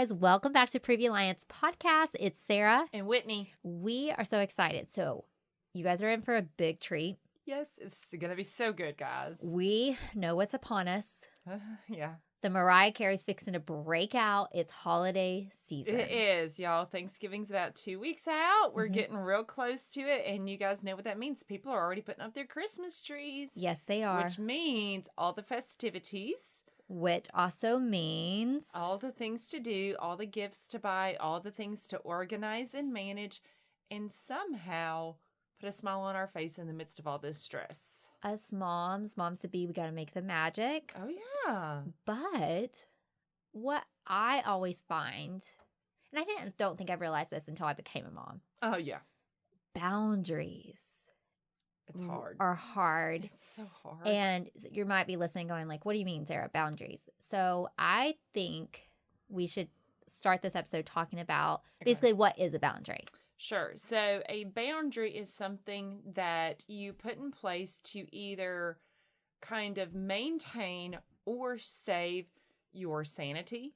guys. Welcome back to Preview Alliance Podcast. It's Sarah and Whitney. We are so excited. So you guys are in for a big treat. Yes, it's going to be so good, guys. We know what's upon us. Yeah. The Mariah Carey's fixing to break out. It's holiday season. It is, y'all. Thanksgiving's about 2 weeks out. We're getting real close to it. And you guys know what that means. People are already putting up their Christmas trees. Yes, they are. Which means all the festivities. Which also means all the things to do, all the gifts to buy, all the things to organize and manage, and somehow put a smile on our face in the midst of all this stress. Us moms to be, we got to make the magic. Oh, yeah. But what I always find, and I don't think I realized this until I became a mom. Oh, yeah. Boundaries. It's hard. Are hard. It's so hard. And you might be listening going like, what do you mean, Sarah, boundaries? So I think we should start this episode talking about basically what is a boundary. Sure. So a boundary is something that you put in place to either kind of maintain or save your sanity,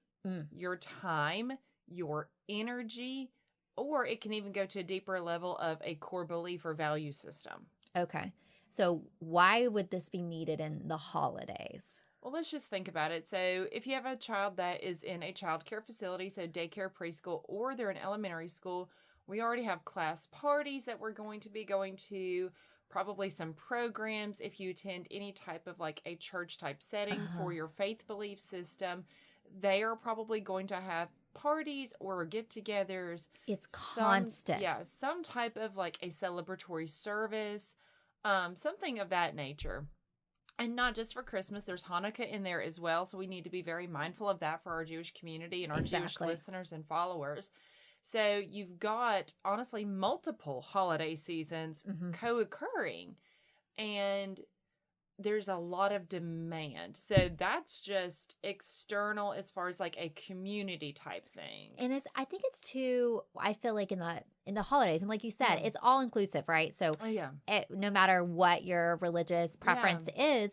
your time, your energy, or it can even go to a deeper level of a core belief or value system. Okay. So why would this be needed in the holidays? Well, let's just think about it. So if you have a child that is in a child care facility, so daycare, preschool, or they're in elementary school, we already have class parties that we're going to be going to, probably some programs if you attend any type of like a church type setting for your faith belief system. They are probably going to have parties or get-togethers. It's constant. Some type of like a celebratory service, something of that nature. And not just for Christmas, there's Hanukkah in there as well. So we need to be very mindful of that for our Jewish community and our Jewish listeners and followers. So you've got, honestly, multiple holiday seasons co-occurring. And there's a lot of demand. So that's just external as far as like a community type thing. And I think it's too, I feel like in the holidays, and like you said, it's all inclusive, right? So no matter what your religious preference is,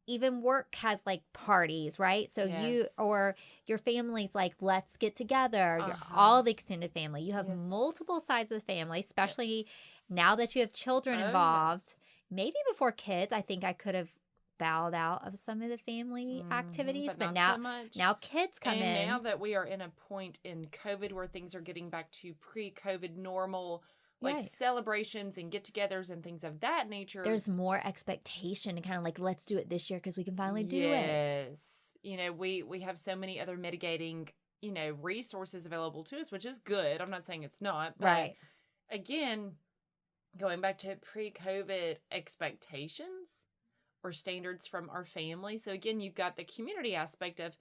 even work has like parties, right? So you or your family's like, let's get together. All the extended family. You have multiple sides of the family, especially now that you have children involved. Maybe before kids, I think I could have bowed out of some of the family activities, but now, so much. Now kids come in. And now that we are in a point in COVID where things are getting back to pre-COVID normal, like celebrations and get-togethers and things of that nature. There's more expectation and kind of like, let's do it this year because we can finally do it. Yes. You know, we have so many other mitigating, resources available to us, which is good. I'm not saying it's not. But again, going back to pre-COVID expectations or standards from our family. So again, you've got the community aspect of,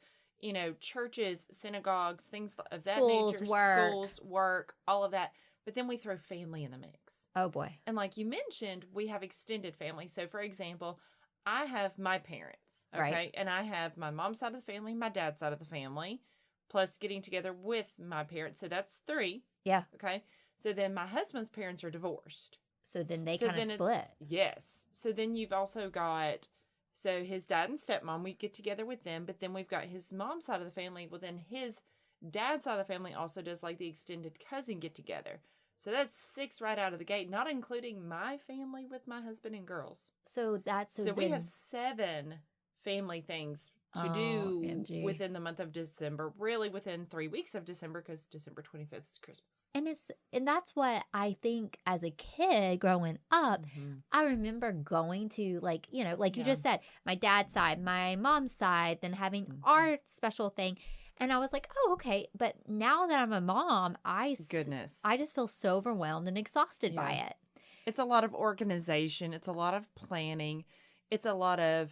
churches, synagogues, things of that nature, schools, work, all of that. But then we throw family in the mix. Oh boy. And like you mentioned, we have extended family. So for example, I have my parents, okay? Right. And I have my mom's side of the family, my dad's side of the family, plus getting together with my parents. So that's 3. Yeah. Okay. So then my husband's parents are divorced. So then they kind of split. Yes. So then you've also got, so his dad and stepmom, we get together with them, but then we've got his mom's side of the family. Well, then his dad's side of the family also does like the extended cousin get together. So that's 6 right out of the gate, not including my family with my husband and girls. So we have 7 family things to do within the month of December, really within 3 weeks of December, because December 25th is Christmas. And that's what I think as a kid growing up, I remember going to like you just said, my dad's side, my mom's side, then having our special thing. And I was like, oh, okay. But now that I'm a mom, I just feel so overwhelmed and exhausted by it. It's a lot of organization. It's a lot of planning. It's a lot of,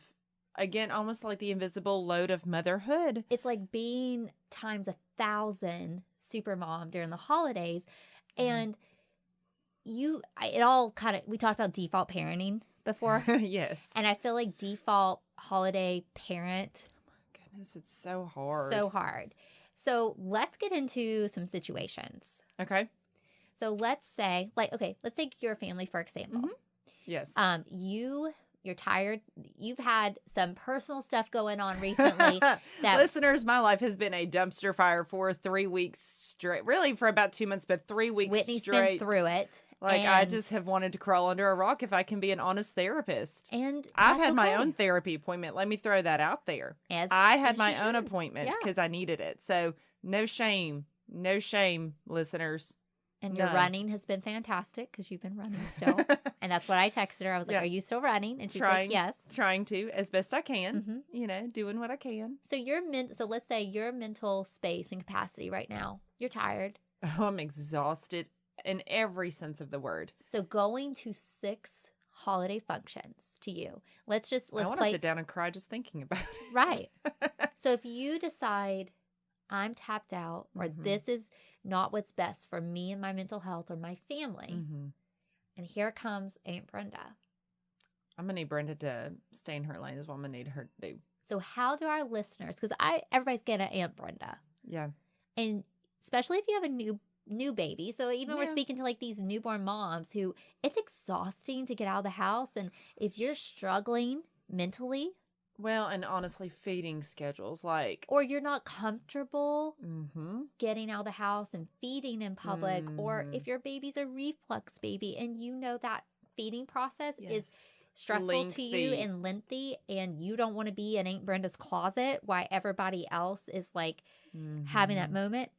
again, almost like the invisible load of motherhood. It's like being times 1,000 super mom during the holidays. And it all kind of, we talked about default parenting before. Yes. And I feel like default holiday parent. It's so hard. So hard. So let's get into some situations. Okay. So let's say, let's take your family for example. Yes. Your You're tired. You've had some personal stuff going on recently. That Listeners, my life has been a dumpster fire for 3 weeks straight. Really for about 2 months, but 3 weeks Whitney's straight. been through it. Like, I just have wanted to crawl under a rock if I can be an honest therapist. And I've had my own therapy appointment. Let me throw that out there. I had my own appointment because I needed it. So no shame. No shame, listeners. And your running has been fantastic because you've been running still. And that's what I texted her. I was like, are you still running? And she's like, yes. Trying to, as best I can. Mm-hmm. Doing what I can. So so let's say your mental space and capacity right now, you're tired. Oh, I'm exhausted in every sense of the word. So going to 6 holiday functions to you. I want to sit down and cry just thinking about it. Right. So if you decide I'm tapped out or this is not what's best for me and my mental health or my family. And here comes Aunt Brenda. I'm going to need Brenda to stay in her lane is what I'm going to need her to do. So how do our listeners, because everybody's getting an Aunt Brenda. Yeah. And especially if you have a new baby. So even we're speaking to like these newborn moms who it's exhausting to get out of the house. And if you're struggling mentally. Well, and honestly, feeding schedules or you're not comfortable getting out of the house and feeding in public, or if your baby's a reflux baby and you know that feeding process is stressful to you and lengthy, and you don't want to be in Aunt Brenda's closet while everybody else is like having that moment.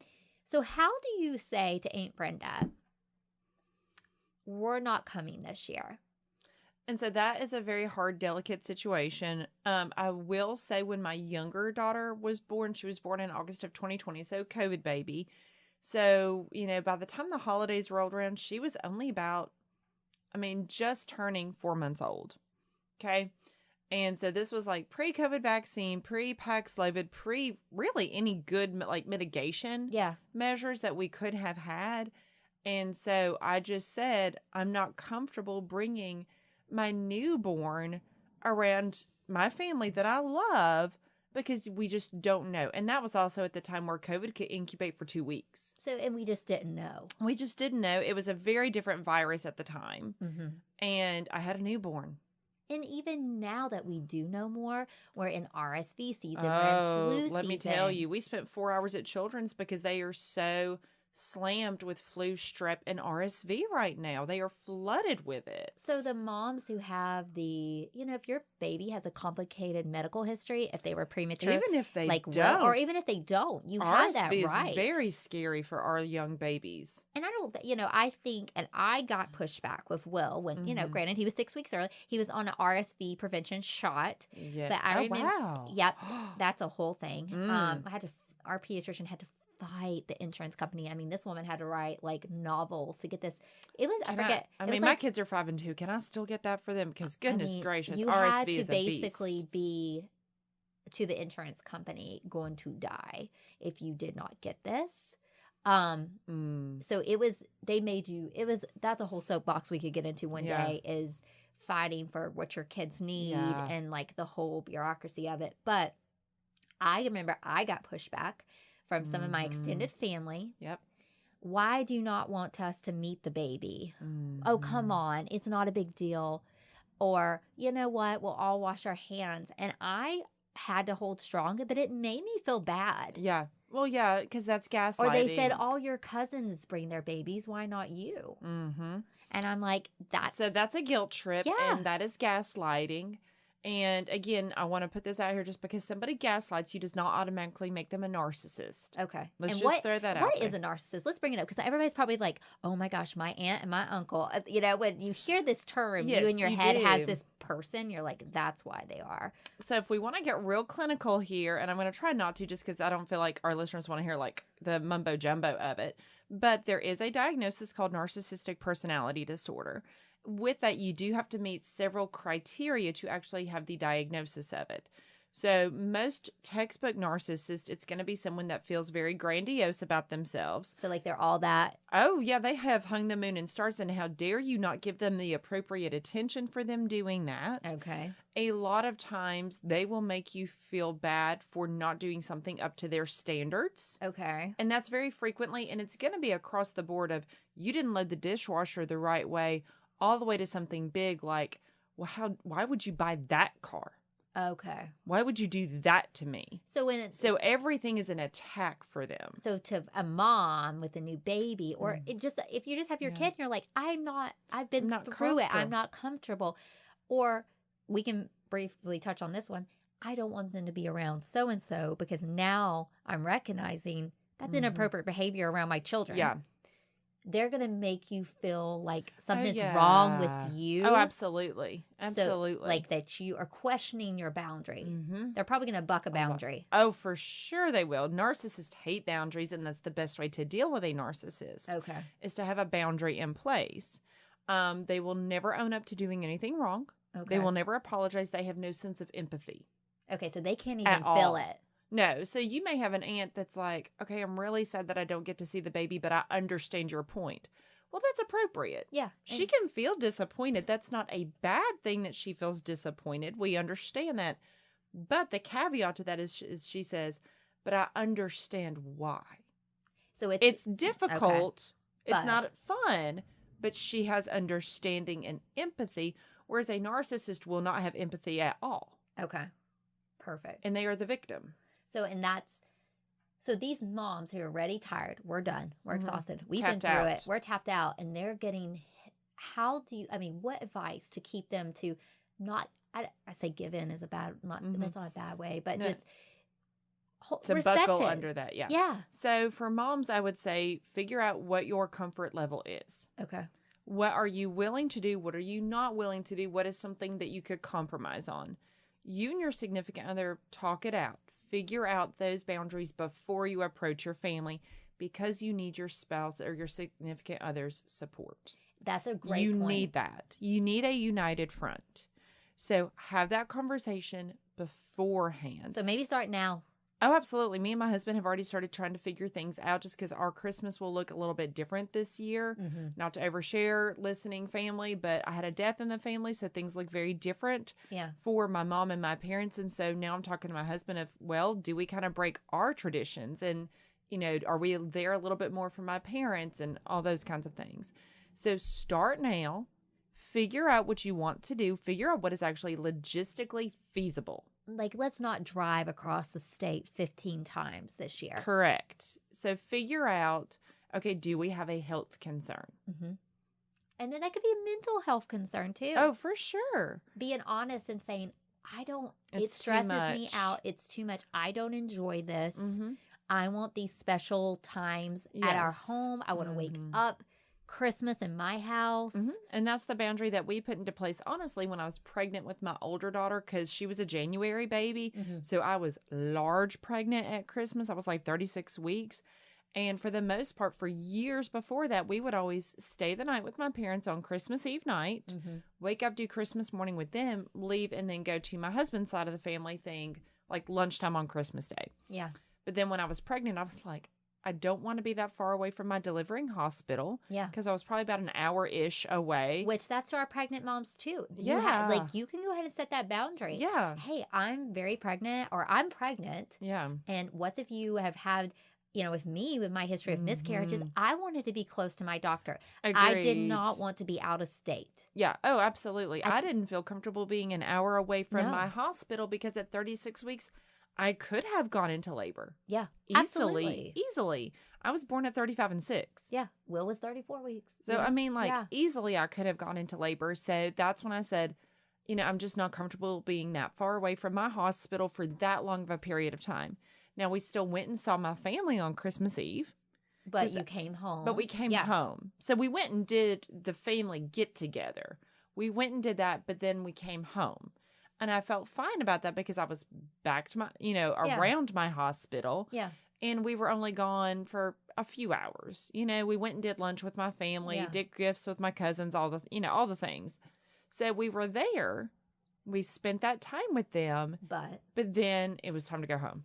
So how do you say to Aunt Brenda, we're not coming this year? And so that is a very hard, delicate situation. I will say when my younger daughter was born, she was born in August of 2020, so COVID baby. So, by the time the holidays rolled around, she was only just turning 4 months old. Okay. And so this was like pre-COVID vaccine, pre-Paxlovid, really any good mitigation measures that we could have had. And so I just said, I'm not comfortable bringing my newborn around my family that I love because we just don't know. And that was also at the time where COVID could incubate for 2 weeks. And we just didn't know. We just didn't know. It was a very different virus at the time. And I had a newborn. And even now that we do know more, we're in RSV season, we're in flu season. Let me tell you, we spent 4 hours at Children's because they are so slammed with flu, strep, and RSV right now. They are flooded with it. So the moms who have if your baby has a complicated medical history, if they were premature, even if they don't, or even if they don't, you have that right. RSV is very scary for our young babies. And I think, and I got pushback with Will when, granted he was 6 weeks early, he was on an RSV prevention shot. Yeah. But I remember, wow. Yep, that's a whole thing. Our pediatrician had to fight the insurance company. I mean, this woman had to write novels to get this. It was, my kids are 5 and 2. Can I still get that for them? Because goodness gracious, you RSV had to is basically be to the insurance company going to die if you did not get this. So that's a whole soapbox we could get into one day, is fighting for what your kids need and the whole bureaucracy of it. But I remember I got pushback from some of my extended family. Yep. Why do you not want us to meet the baby? Oh, come on. It's not a big deal. Or, you know what? We'll all wash our hands. And I had to hold strong, but it made me feel bad. Yeah. Well, yeah, because that's gaslighting. Or they said, all your cousins bring their babies. Why not you? And I'm like, that's a guilt trip. Yeah. And that is gaslighting. And again, I want to put this out here, just because somebody gaslights you does not automatically make them a narcissist. Okay. Let's just throw that out. What is a narcissist? Let's bring it up, because everybody's probably like, oh my gosh, my aunt and my uncle. When you hear this term, you in your head has this person, you're like, that's why they are. So if we want to get real clinical here, and I'm going to try not to, just because I don't feel like our listeners want to hear the mumbo jumbo of it, but there is a diagnosis called narcissistic personality disorder. With that, you do have to meet several criteria to actually have the diagnosis of it. So most textbook narcissists, it's going to be someone that feels very grandiose about themselves. So they're all that. Oh, yeah, they have hung the moon and stars, and how dare you not give them the appropriate attention for them doing that. Okay. A lot of times they will make you feel bad for not doing something up to their standards. Okay. And that's very frequently, and it's going to be across the board of, you didn't load the dishwasher the right way, all the way to something big like, well, why would you buy that car? Okay. Why would you do that to me? So everything is an attack for them. So to a mom with a new baby, or if you just have your kid and you're like, I've been through it. I'm not comfortable. Or we can briefly touch on this one. I don't want them to be around so-and-so because now I'm recognizing that's inappropriate behavior around my children. Yeah. They're going to make you feel like something's wrong with you. Oh, absolutely. Absolutely. So, like that you are questioning your boundary. Mm-hmm. They're probably going to buck a boundary. Oh, for sure they will. Narcissists hate boundaries, and that's the best way to deal with a narcissist. Okay. Is to have a boundary in place. They will never own up to doing anything wrong. Okay. They will never apologize. They have no sense of empathy. Okay, so they can't even feel it. No. So you may have an aunt that's like, okay, I'm really sad that I don't get to see the baby, but I understand your point. Well, that's appropriate. Yeah. She can feel disappointed. That's not a bad thing that she feels disappointed. We understand that. But the caveat to that is she says, but I understand why. So it's difficult. Okay. It's not fun, but she has understanding and empathy, whereas a narcissist will not have empathy at all. Okay. Perfect. And they are the victim. So these moms who are already tired, we're done. We're exhausted. We've been through it. We're tapped out, and they're getting, what advice to keep them to not, I say give in is that's not a bad way, but just to buckle under that. Yeah. Yeah. So for moms, I would say figure out what your comfort level is. Okay. What are you willing to do? What are you not willing to do? What is something that you could compromise on? You and your significant other talk it out. Figure out those boundaries before you approach your family because you need your spouse or your significant other's support. That's a great point. You need that. You need a united front. So have that conversation beforehand. So maybe start now. Oh, absolutely. Me and my husband have already started trying to figure things out just because our Christmas will look a little bit different this year. Mm-hmm. Not to overshare listening family, but I had a death in the family, so things look very different for my mom and my parents. And so now I'm talking to my husband of, well, do we kind of break our traditions? And, are we there a little bit more for my parents and all those kinds of things? So start now. Figure out what you want to do. Figure out what is actually logistically feasible. Like, let's not drive across the state 15 times this year. Correct. So figure out, okay, do we have a health concern? Mm-hmm. And then that could be a mental health concern too. Oh, for sure. Being honest and saying, it stresses me out. It's too much. I don't enjoy this. Mm-hmm. I want these special times at our home. I want to wake up Christmas in my house. Mm-hmm. And that's the boundary that we put into place, honestly, when I was pregnant with my older daughter, because she was a January baby. Mm-hmm. So I was large pregnant at Christmas. I was like 36 weeks. And for the most part, for years before that, we would always stay the night with my parents on Christmas Eve night, wake up, do Christmas morning with them, leave, and then go to my husband's side of the family thing, like lunchtime on Christmas Day. Yeah. But then when I was pregnant, I was like, I don't want to be that far away from my delivering hospital. Yeah. Because I was probably about an hour-ish away. Which that's to our pregnant moms too. Yeah. You can go ahead and set that boundary. Yeah. Hey, I'm very pregnant or I'm pregnant. Yeah. And what if you have had, with me, with my history of miscarriages, I wanted to be close to my doctor. Agreed. I did not want to be out of state. Yeah. Oh, absolutely. I didn't feel comfortable being an hour away from my hospital because at 36 weeks, I could have gone into labor. Yeah. Easily. I was born at 35 and 6. Yeah. Will was 34 weeks. So, easily I could have gone into labor. So that's when I said, I'm just not comfortable being that far away from my hospital for that long of a period of time. Now, we still went and saw my family on Christmas Eve. But you came home. But we came home. So we went and did the family get together. We went and did that, but then we came home. And I felt fine about that because I was back to my, around my hospital. Yeah. And we were only gone for a few hours. We went and did lunch with my family, did gifts with my cousins, all the things. So we were there. We spent that time with them. But then it was time to go home.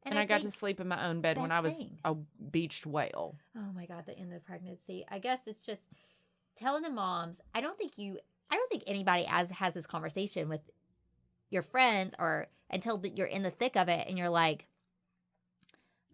And I got to sleep in my own bed when I was a beached whale. Oh my God, the end of pregnancy. I guess it's just telling the moms, I don't think anybody has this conversation with your friends or until you're in the thick of it and you're like,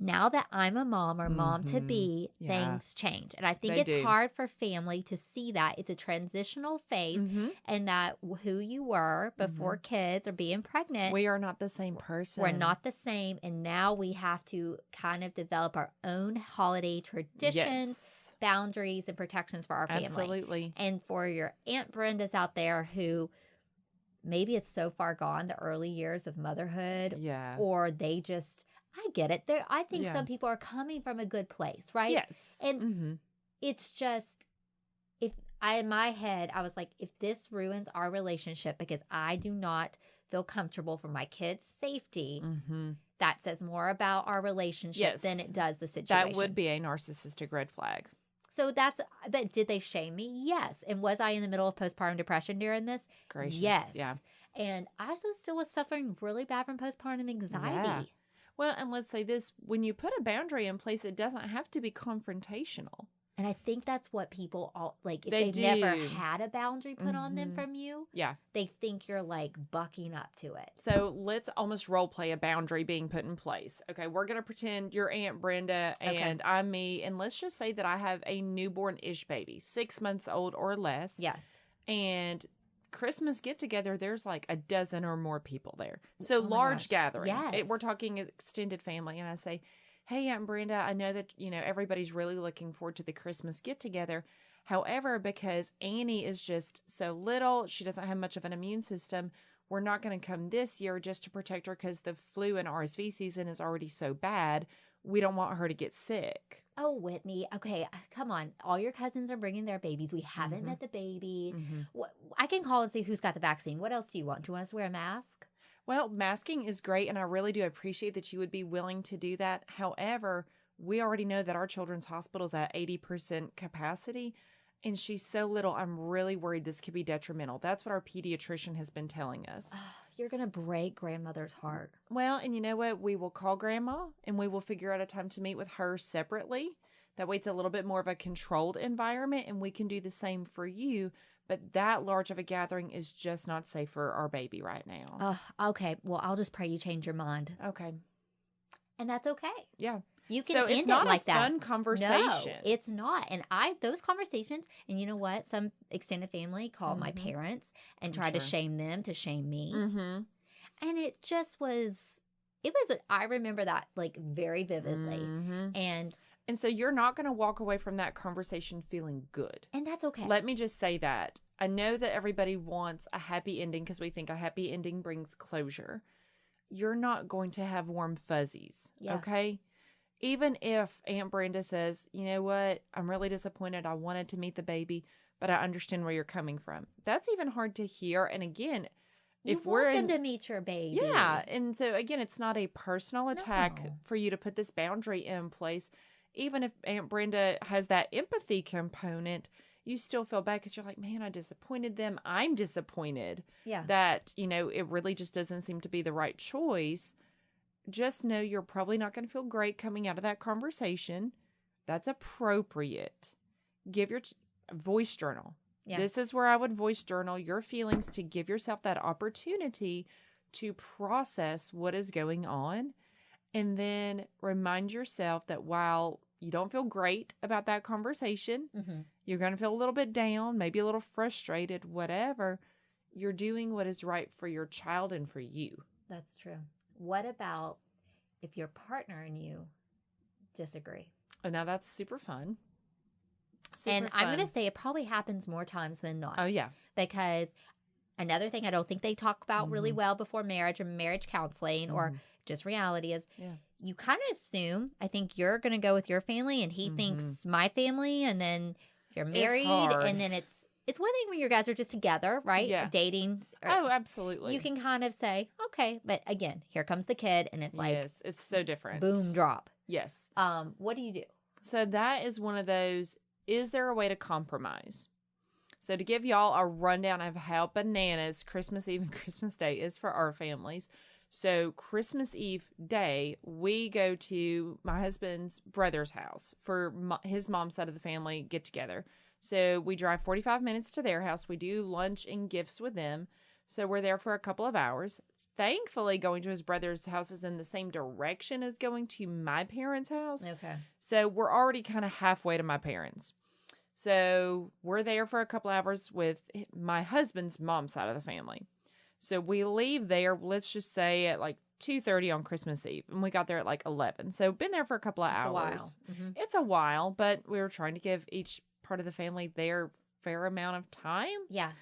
now that I'm a mom or mom to be, things change. And I think it's hard for family to see that it's a transitional phase and that who you were before kids or being pregnant. We are not the same person. We're not the same. And now we have to kind of develop our own holiday traditions, boundaries, and protections for our family. Absolutely. And for your Aunt Brenda's out there who maybe it's so far gone, the early years of motherhood. Yeah. Or they just... I get it. I think some people are coming from a good place, right? Yes. And it's just, in my head, I was like, if this ruins our relationship because I do not feel comfortable for my kids' safety, that says more about our relationship than it does the situation. That would be a narcissistic red flag. So but did they shame me? Yes. And was I in the middle of postpartum depression during this? Gracious. Yes. Yeah. And I also still was suffering really bad from postpartum anxiety. Yeah. Well, and let's say this, when you put a boundary in place, it doesn't have to be confrontational. And I think that's what people if they've never had a boundary put on them from you, they think you're like bucking up to it. So let's almost role play a boundary being put in place. Okay, we're going to pretend you're Aunt Brenda and I'm me. And let's just say that I have a newborn-ish baby, 6 months old or less. Yes. And Christmas get together, there's like a dozen or more people there. So large gathering. Yes. We're talking extended family. And I say, hey, Aunt Brenda, I know that, everybody's really looking forward to the Christmas get together. However, because Annie is just so little, she doesn't have much of an immune system. We're not going to come this year just to protect her because the flu and RSV season is already so bad. We don't want her to get sick. Oh, Whitney. Okay, come on. All your cousins are bringing their babies. We haven't met the baby. I can call and see who's got the vaccine. What else do you want? Do you want us to wear a mask? Well, masking is great, and I really do appreciate that you would be willing to do that. However, we already know that our children's hospital is at 80% capacity, and she's so little, I'm really worried this could be detrimental. That's what our pediatrician has been telling us. You're going to break grandmother's heart. Well, and you know what? We will call grandma and we will figure out a time to meet with her separately. That way it's a little bit more of a controlled environment and we can do the same for you. But that large of a gathering is just not safe for our baby right now. Okay. Well, I'll just pray you change your mind. Okay. And that's okay. Yeah. You can end it like that. So it's not a fun conversation. No, it's not. And those conversations, and you know what? Some extended family called my parents and tried to shame them to shame me. And it just was, I remember that like very vividly. And so you're not going to walk away from that conversation feeling good. And that's okay. Let me just say that. I know that everybody wants a happy ending because we think a happy ending brings closure. You're not going to have warm fuzzies. Okay? Even if Aunt Brenda says, you know what, I'm really disappointed. I wanted to meet the baby, but I understand where you're coming from. That's even hard to hear. And again, if we're them to meet your baby. Yeah. And so again, it's not a personal attack for you to put this boundary in place. Even if Aunt Brenda has that empathy component, you still feel bad because you're like, man, I disappointed them. I'm disappointed that, it really just doesn't seem to be the right choice. Just know you're probably not going to feel great coming out of that conversation. That's appropriate. Give your voice journal. Yeah. This is where I would voice journal your feelings to give yourself that opportunity to process what is going on. And then remind yourself that while you don't feel great about that conversation, you're going to feel a little bit down, maybe a little frustrated, whatever. You're doing what is right for your child and for you. That's true. What about if your partner and you disagree? Oh, now that's super fun. I'm going to say it probably happens more times than not. Oh, yeah. Because another thing I don't think they talk about really well before marriage or marriage counseling or just reality is you kind of assume, I think you're going to go with your family and he thinks my family and then you're married and then it's one thing when you guys are just together, right? Yeah. Dating. Oh, absolutely. You can kind of say, okay, but again, here comes the kid and it's like. Yes, it's so different. Boom, drop. Yes. What do you do? So that is one of those, is there a way to compromise? So to give y'all a rundown of how bananas Christmas Eve and Christmas Day is for our families. So Christmas Eve day, we go to my husband's brother's house for his mom's side of the family get together. So we drive 45 minutes to their house. We do lunch and gifts with them. So we're there for a couple of hours. thankfully going to his brother's house is in the same direction as going to my parents' house. Okay. So we're already kind of halfway to my parents'. So we're there for a couple hours with my husband's mom's side of the family. So we leave there, let's just say at like 2:30 on Christmas Eve. And we got there at like 11. So been there for a couple of hours. A while. Mm-hmm. It's a while, but we were trying to give each part of the family their fair amount of time. Yeah.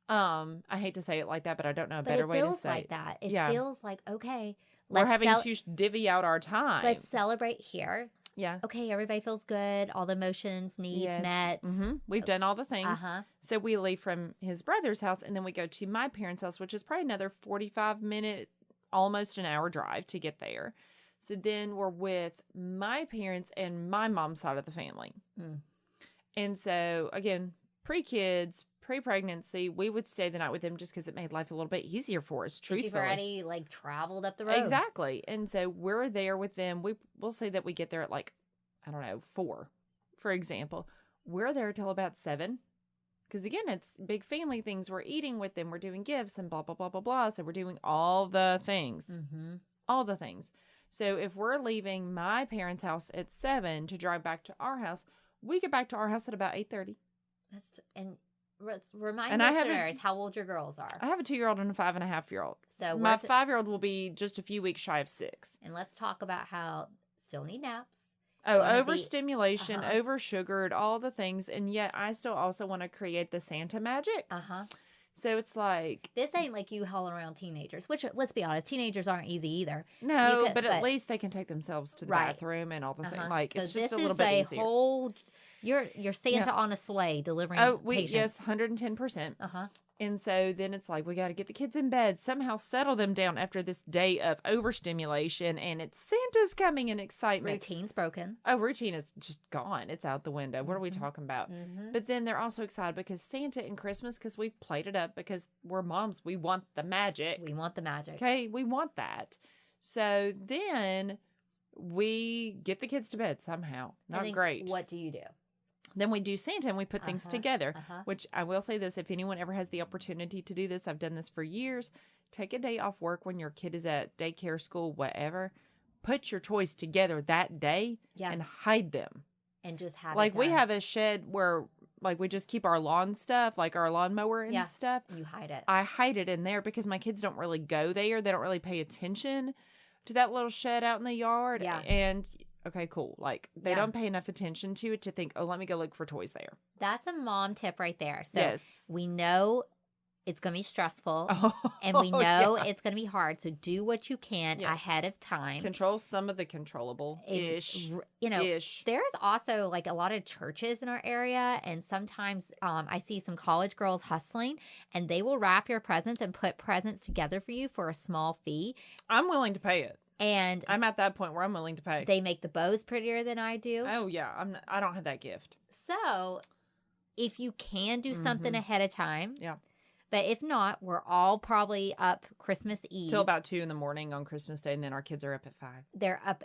I hate to say it like that, but I don't know a better way to say it. It feels like that. It feels like, okay, we're having to divvy out our time. Let's celebrate here. Yeah. Okay, everybody feels good. All the emotions, needs met. Mm-hmm. We've done all the things. So we leave from his brother's house, and then we go to my parents' house, which is probably another 45-minute, almost an hour drive to get there. So then we're with my parents and my mom's side of the family. Mm. And so, again, pre-kids, pre-pregnancy, we would stay the night with them just because it made life a little bit easier for us, truthfully. You've already, traveled up the road. Exactly. And so we're there with them. We'll say that we get there at 4, for example. We're there till about 7. Because, again, it's big family things. We're eating with them. We're doing gifts and blah, blah, blah, blah, blah. So we're doing all the things. Mm-hmm. All the things. So if we're leaving my parents' house at 7 to drive back to our house, we get back to our house at about 8:30. Remind listeners how old your girls are. I have a 2-year-old and a 5.5-year-old. So my 5-year-old will be just a few weeks shy of 6. And let's talk about how still need naps. Oh, overstimulation, over-sugared, all the things. And yet I still also want to create the Santa magic. So it's like... This ain't like you hauling around teenagers, which, let's be honest, teenagers aren't easy either. No, but at least they can take themselves to the bathroom and all the things. It's just a little bit easier. This is a whole... You're Santa on a sleigh delivering patients. Yes, 110%. And so then it's like, we got to get the kids in bed, somehow settle them down after this day of overstimulation, and it's Santa's coming and excitement. Routine's broken. Oh, routine is just gone. It's out the window. What are we talking about? But then they're also excited because Santa and Christmas, because we've played it up, because we're moms, we want the magic. We want the magic. Okay, we want that. So then we get the kids to bed somehow. Not great. What do you do? Then we do Santa and we put things together, which I will say this, if anyone ever has the opportunity to do this, I've done this for years. Take a day off work when your kid is at daycare, school, whatever. Put your toys together that day and hide them. And just have we have a shed where we just keep our lawn stuff, like our lawnmower and stuff. You hide it. I hide it in there because my kids don't really go there. They don't really pay attention to that little shed out in the yard. Yeah. And... okay, cool. They don't pay enough attention to it to think, oh, let me go look for toys there. That's a mom tip right there. So we know it's going to be stressful and we know it's going to be hard. So do what you can ahead of time. Control some of the controllable-ish. There's also a lot of churches in our area. And sometimes I see some college girls hustling and they will wrap your presents and put presents together for you for a small fee. I'm willing to pay it. And I'm at that point where I'm willing to pay. They make the bows prettier than I do. Oh, yeah. I don't have that gift. So if you can do something ahead of time. Yeah. But if not, we're all probably up Christmas Eve. Till about 2 in the morning on Christmas Day, and then our kids are up at 5. They're up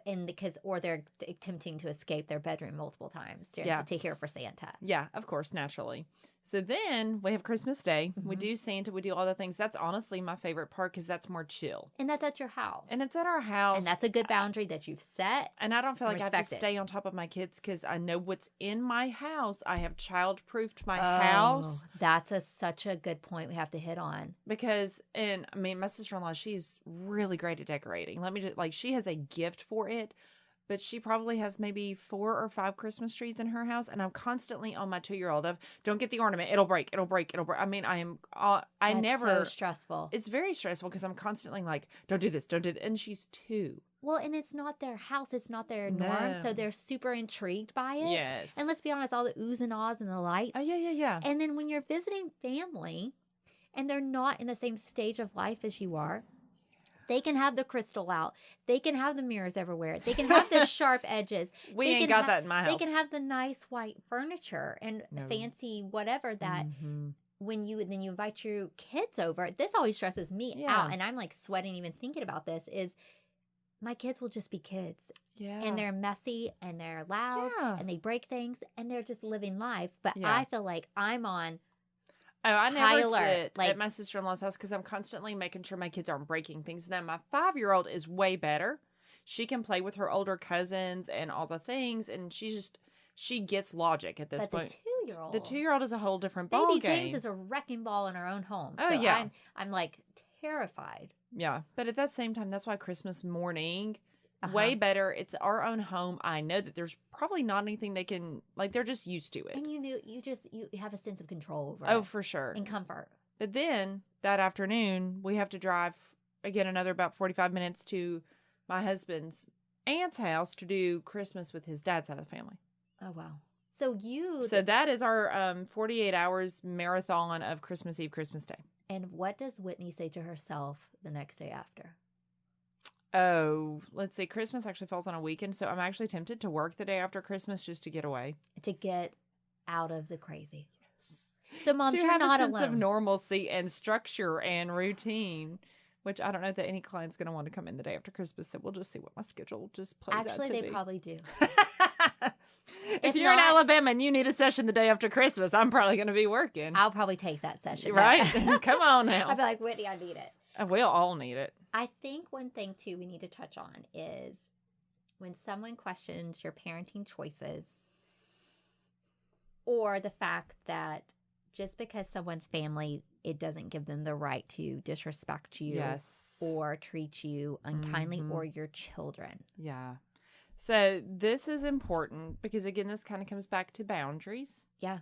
or they're attempting to escape their bedroom multiple times to hear for Santa. Yeah, of course, naturally. So then we have Christmas Day. We do Santa. We do all the things. That's honestly my favorite part because that's more chill. And that's at your house. And it's at our house. And that's a good boundary that you've set. And I don't feel like I have to stay on top of my kids because I know what's in my house. I have child-proofed my house. That's such a good point we have to hit on. Because, my sister-in-law, she's really great at decorating. Let me just, she has a gift for it. But she probably has maybe 4 or 5 Christmas trees in her house. And I'm constantly on my 2-year-old of, don't get the ornament. It'll break. It'll break. It'll break. That's so stressful. It's very stressful because I'm constantly don't do this. Don't do that. And she's 2. Well, and it's not their house. It's not their norm. So they're super intrigued by it. Yes. And let's be honest, all the oohs and ahs and the lights. Oh, yeah. And then when you're visiting family and they're not in the same stage of life as you are, they can have the crystal out. They can have the mirrors everywhere. They can have the sharp edges. We ain't got that in my house. They can have the nice white furniture and fancy whatever that when you invite your kids over. This always stresses me out. And I'm sweating even thinking about this is my kids will just be kids. Yeah. And they're messy and they're loud and they break things and they're just living life. But I feel like I'm on Oh, I never alert. sit at my sister-in-law's house because I'm constantly making sure my kids aren't breaking things. Now, my 5-year-old is way better. She can play with her older cousins and all the things, and she gets logic at this point. The 2-year-old is a whole different ball game. Baby James is a wrecking ball in our own home. Oh, so yeah. I'm like terrified. Yeah, but at that same time, that's why Christmas morning, way better. It's our own home. I know that there's probably not anything they can, like, they're just used to it. And you have a sense of control over it. Oh, for sure. And comfort. But then that afternoon, we have to drive again another about 45 minutes to my husband's aunt's house to do Christmas with his dad's side of the family. Oh, wow. So that is our 48 hours marathon of Christmas Eve, Christmas Day. And what does Whitney say to herself the next day after? Oh, let's see. Christmas actually falls on a weekend, so I'm actually tempted to work the day after Christmas just to get away. To get out of the crazy. Yes. So, Moms, you're not alone. To have a sense of normalcy and structure and routine, which I don't know that any client's going to want to come in the day after Christmas, so we'll just see what my schedule just plays out to be. Actually, they probably do. If you're in Alabama and you need a session the day after Christmas, I'm probably going to be working. I'll probably take that session. Right? Come on now. I'll be like, Whitney, I need it. We'll all need it. I think one thing, too, we need to touch on is when someone questions your parenting choices or the fact that just because someone's family, it doesn't give them the right to disrespect you or treat you unkindly or your children. Yeah. So this is important because, again, this kind of comes back to boundaries. Yeah.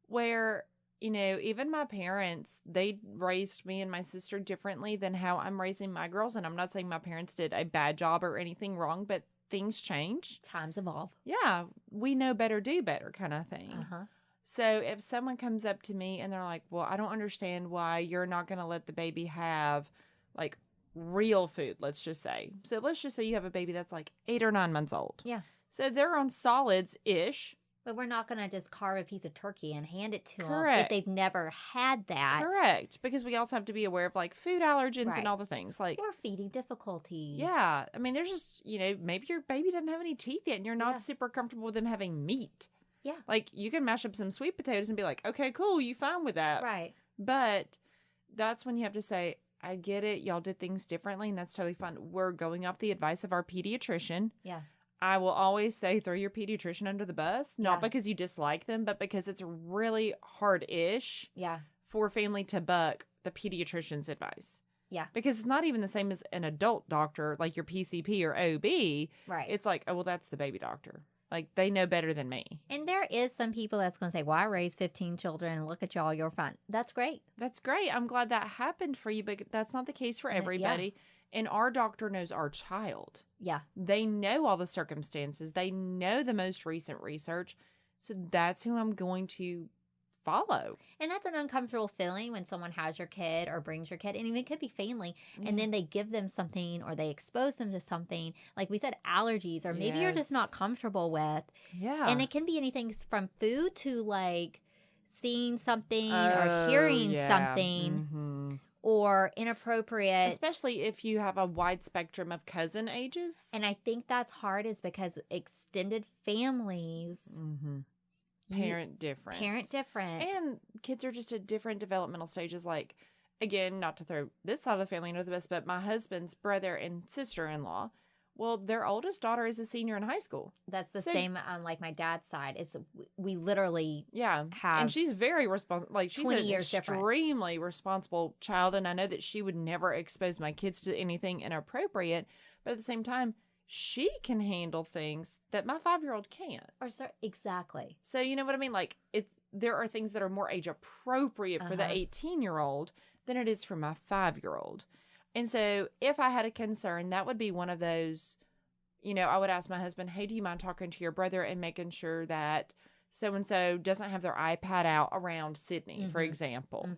Where, even my parents, they raised me and my sister differently than how I'm raising my girls. And I'm not saying my parents did a bad job or anything wrong, but things change. Times evolve. Yeah. We know better, do better kind of thing. Uh-huh. So if someone comes up to me and they're like, well, I don't understand why you're not going to let the baby have, like, real food, let's just say. So let's just say you have a baby that's like 8 or 9 months old. Yeah. So they're on solids-ish. But we're not going to just carve a piece of turkey and hand it to Correct. them if they've never had that. Correct. Because we also have to be aware of, like, food allergens and all the things. Like, or feeding difficulties. Yeah. I mean, there's just, maybe your baby doesn't have any teeth yet and you're not super comfortable with them having meat. Yeah. Like, you can mash up some sweet potatoes and be like, okay, cool, you fine with that. Right. But that's when you have to say, I get it. Y'all did things differently, and that's totally fine. We're going off the advice of our pediatrician. Yeah. I will always say throw your pediatrician under the bus, not because you dislike them, but because it's really hard-ish for family to buck the pediatrician's advice. Yeah. Because it's not even the same as an adult doctor, like your PCP or OB. Right. It's like, oh, well, that's the baby doctor. Like, they know better than me. And there is some people that's going to say, well, I raised 15 children and look at y'all, you're fine. That's great. That's great. I'm glad that happened for you, but that's not the case for everybody. Yeah. And our doctor knows our child. Yeah. They know all the circumstances. They know the most recent research. So that's who I'm going to follow. And that's an uncomfortable feeling when someone has your kid or brings your kid, and even it could be family, and then they give them something or they expose them to something, like we said, allergies, or maybe you're just not comfortable with. Yeah. And it can be anything from food to like seeing something or hearing something or inappropriate. Especially if you have a wide spectrum of cousin ages. And I think that's hard is because extended families Parent different. And kids are just at different developmental stages. Like, again, not to throw this side of the family under the bus, but my husband's brother and sister-in-law, well, their oldest daughter is a senior in high school. That's the same on like my dad's side. It's we literally have, and she's very responsible. Like, she's an extremely responsible child, and I know that she would never expose my kids to anything inappropriate. But at the same time, she can handle things that my 5-year-old can't. Exactly. So you know what I mean? Like, there are things that are more age appropriate for the 18-year-old than it is for my 5-year-old. And so if I had a concern, that would be one of those, I would ask my husband, hey, do you mind talking to your brother and making sure that so-and-so doesn't have their iPad out around Sydney, for example.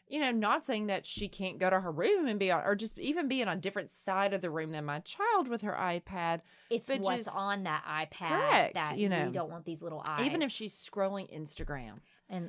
Not saying that she can't go to her room and be on, or just even being on a different side of the room than my child with her iPad. It's what's on that iPad that you don't want these little eyes. Even if she's scrolling Instagram.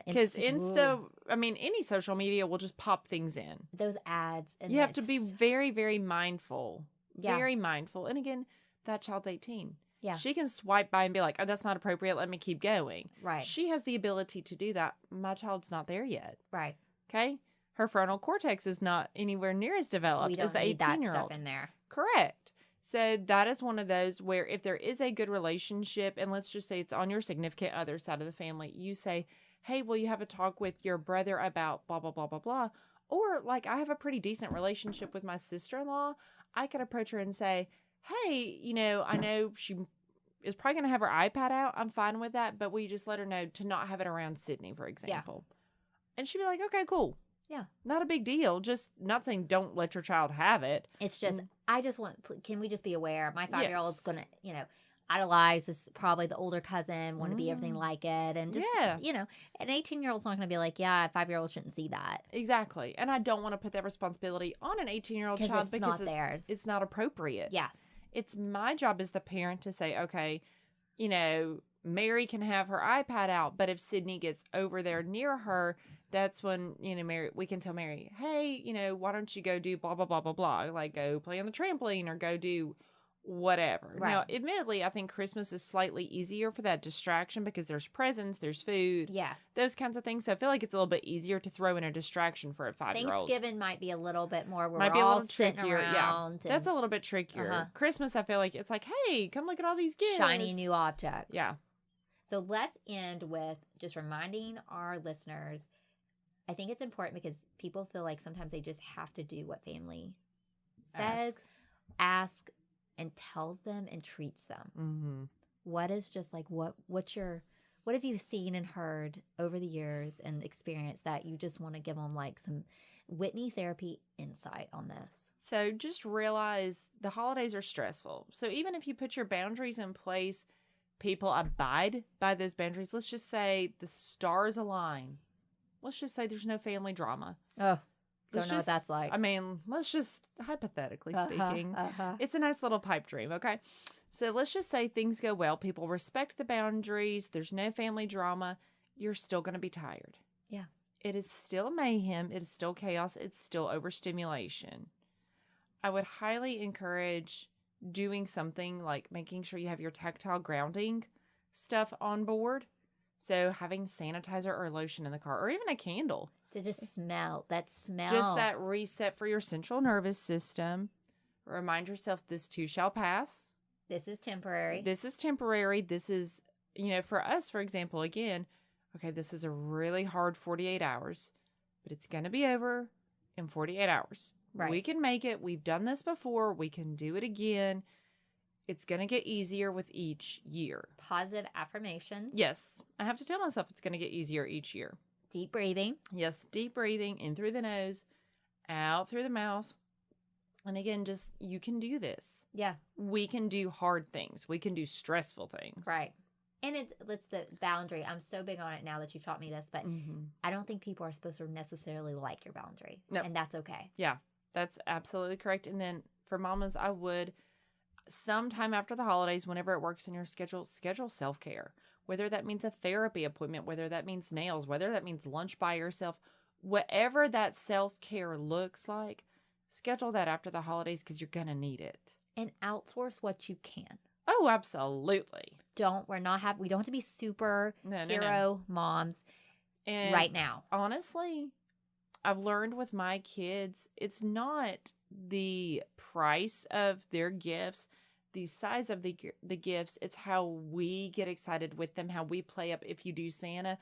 Because any social media will just pop things in. Those ads. And you have to be very, very mindful. Very mindful. And again, that child's 18. Yeah. She can swipe by and be like, oh, that's not appropriate. Let me keep going. Right. She has the ability to do that. My child's not there yet. Right. Okay. Her frontal cortex is not anywhere near as developed as the 18-year-old. We don't need that stuff in there. Correct. So that is one of those where if there is a good relationship, and let's just say it's on your significant other side of the family, you say, hey, will you have a talk with your brother about blah, blah, blah, blah, blah. Or like I have a pretty decent relationship with my sister-in-law. I could approach her and say, hey, I know she is probably going to have her iPad out. I'm fine with that. But will you just let her know to not have it around Sydney, for example? Yeah. And she'd be like, okay, cool. Yeah. Not a big deal. Just not saying don't let your child have it. It's just, can we just be aware? My 5-year-old's going to, idolize this, probably the older cousin, want to be everything like it. And just, an 18-year-old's not going to be like, yeah, a 5-year-old shouldn't see that. Exactly. And I don't want to put that responsibility on an 18-year-old child because it's not theirs. It's not appropriate. Yeah. It's my job as the parent to say, okay, Mary can have her iPad out, but if Sydney gets over there near her, that's when, Mary, we can tell Mary, hey, why don't you go do blah, blah, blah, blah, blah. Like go play on the trampoline or go do whatever. Right. Now, admittedly, I think Christmas is slightly easier for that distraction because there's presents, there's food. Yeah. Those kinds of things. So I feel like it's a little bit easier to throw in a distraction for a 5-year-old. Thanksgiving might be a little bit more where we're all sitting around. Yeah. That's a little bit trickier. Christmas, I feel like it's like, hey, come look at all these gifts. Shiny new objects. Yeah. So let's end with just reminding our listeners. I think it's important because people feel like sometimes they just have to do what family says, ask and tells them and treats them. Mm-hmm. What is just like, what have you seen and heard over the years and experienced that you just want to give them like some Whitney therapy insight on this? So just realize the holidays are stressful. So even if you put your boundaries in place, people abide by those boundaries. Let's just say the stars align. Let's just say there's no family drama. Oh, don't know what that's like. I mean, let's just, hypothetically speaking, it's a nice little pipe dream, okay? So let's just say things go well. People respect the boundaries. There's no family drama. You're still going to be tired. Yeah. It is still mayhem. It is still chaos. It's still overstimulation. I would highly encourage doing something like making sure you have your tactile grounding stuff on board. So having sanitizer or lotion in the car or even a candle. To just smell. That smell. Just that reset for your central nervous system. Remind yourself this too shall pass. This is temporary. This is temporary. This is, for us, for example, again, okay, this is a really hard 48 hours, but it's going to be over in 48 hours. Right. We can make it. We've done this before. We can do it again. It's going to get easier with each year. Positive affirmations. Yes. I have to tell myself it's going to get easier each year. Deep breathing. Yes. Deep breathing in through the nose, out through the mouth. And again, just you can do this. Yeah. We can do hard things. We can do stressful things. Right. And it's the boundary. I'm so big on it now that you've taught me this, but I don't think people are supposed to necessarily like your boundary. No. And that's okay. Yeah. That's absolutely correct. And then for mamas, I would sometime after the holidays, whenever it works in your schedule self-care. Whether that means a therapy appointment, whether that means nails, whether that means lunch by yourself, whatever that self-care looks like, schedule that after the holidays because you're going to need it. And outsource what you can. Oh, absolutely. We don't have to be super hero moms right now. Honestly, I've learned with my kids, it's not the price of their gifts, the size of the gifts. It's how we get excited with them, how we play up. If you do Santa,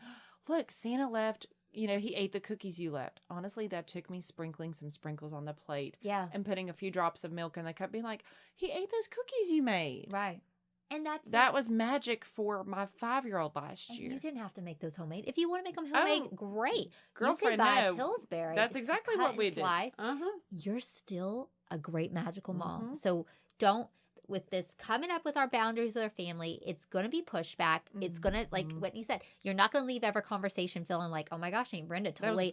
look, Santa left, he ate the cookies you left. Honestly, that took me sprinkling some sprinkles on the plate. Yeah. And putting a few drops of milk in the cup, being like, he ate those cookies you made. Right. And that was magic for my 5-year-old last year. You didn't have to make those homemade. If you want to make them homemade, great. Girlfriend, you could buy Pillsbury. That's exactly what we did. You're still a great magical mom. So don't, with this coming up with our boundaries with our family, it's going to be pushback. It's going to, like Whitney said, you're not going to leave every conversation feeling like, oh my gosh, Aunt Brenda totally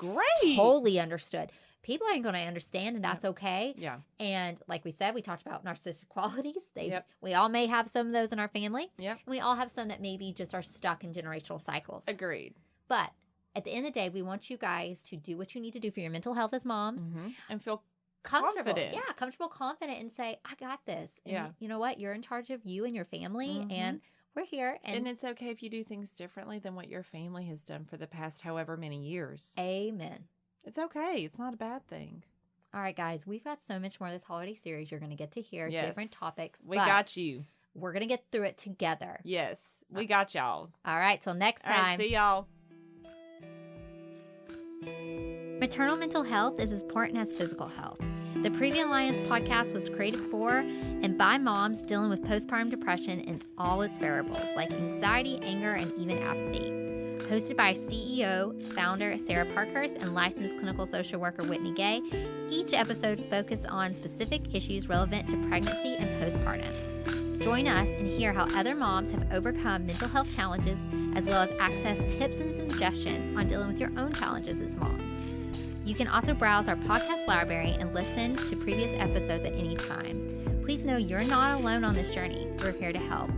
understood. People ain't going to understand, and that's okay. Yeah. And like we said, we talked about narcissistic qualities. We all may have some of those in our family. Yeah. And we all have some that maybe just are stuck in generational cycles. Agreed. But at the end of the day, we want you guys to do what you need to do for your mental health as moms. And feel confident. Yeah, comfortable, confident, and say, I got this. And you know what? You're in charge of you and your family, and we're here. And it's okay if you do things differently than what your family has done for the past however many years. Amen. It's okay. It's not a bad thing. All right, guys, we've got so much more of this holiday series. You're going to get to hear different topics. We got you. We're going to get through it together. Yes, we got y'all. All right, till next time. All right, see y'all. Maternal mental health is as important as physical health. The Preview Alliance podcast was created for and by moms dealing with postpartum depression and all its variables, like anxiety, anger, and even apathy. Hosted by CEO, founder Sarah Parkhurst and licensed clinical social worker Whitney Gay, each episode focused on specific issues relevant to pregnancy and postpartum. Join us and hear how other moms have overcome mental health challenges, as well as access tips and suggestions on dealing with your own challenges as moms. You can also browse our podcast library and listen to previous episodes at any time. Please know you're not alone on this journey. We're here to help.